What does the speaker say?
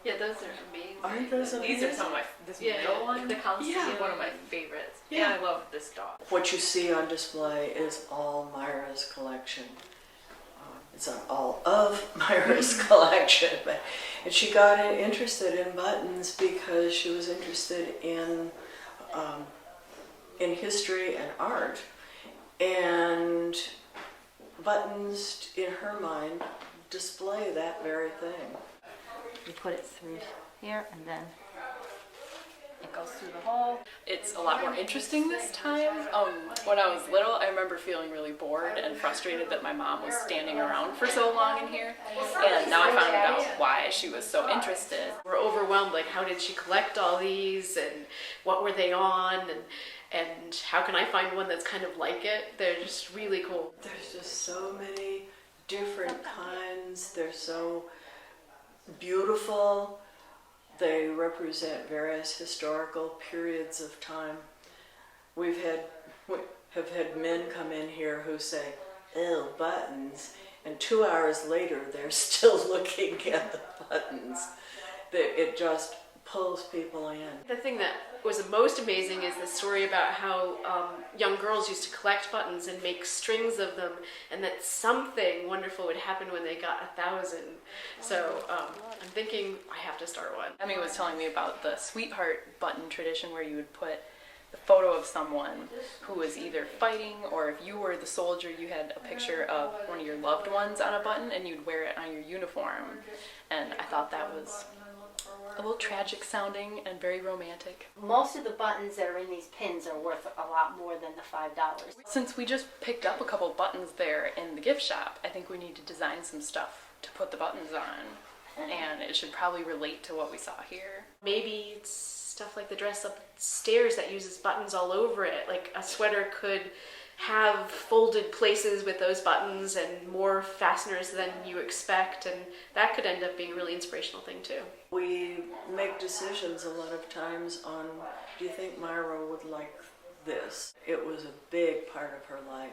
Yeah, those are amazing. Aren't those amazing? These are some of my, this middle one, the costume. one of my favorites. Yeah. And I love this dog. What you see on display is all Myra's collection. It's not all of Myra's collection, and she got interested in buttons because she was interested in history and art, and buttons, in her mind, display that very thing. You put it through here and then it goes through the hole. It's a lot more interesting this time. When I was little, I remember feeling really bored and frustrated that my mom was standing around for so long in here. And now I found out why she was so interested. We're overwhelmed, like how did she collect all these and what were they on and how can I find one that's kind of like it? They're just really cool. There's just so many different kinds. They're so beautiful. They represent various historical periods of time. We have had men come in here who say, "Ew, buttons," and 2 hours later they're still looking at the buttons. It just pulls people in. The thing that was most amazing is the story about how young girls used to collect buttons and make strings of them, and that something wonderful would happen when they got 1,000. So I'm thinking I have to start one. Emmy was telling me about the sweetheart button tradition where you would put the photo of someone who was either fighting, or if you were the soldier, you had a picture of one of your loved ones on a button and you'd wear it on your uniform. And I thought that was a little tragic sounding and very romantic. Most of the buttons that are in these pins are worth a lot more than the $5. Since we just picked up a couple buttons there in the gift shop, I think we need to design some stuff to put the buttons on. And it should probably relate to what we saw here. Maybe it's stuff like the dress upstairs that uses buttons all over it. Like a sweater could have folded places with those buttons and more fasteners than you expect, and that could end up being a really inspirational thing too. We make decisions a lot of times on, do you think Myra would like this? It was a big part of her life.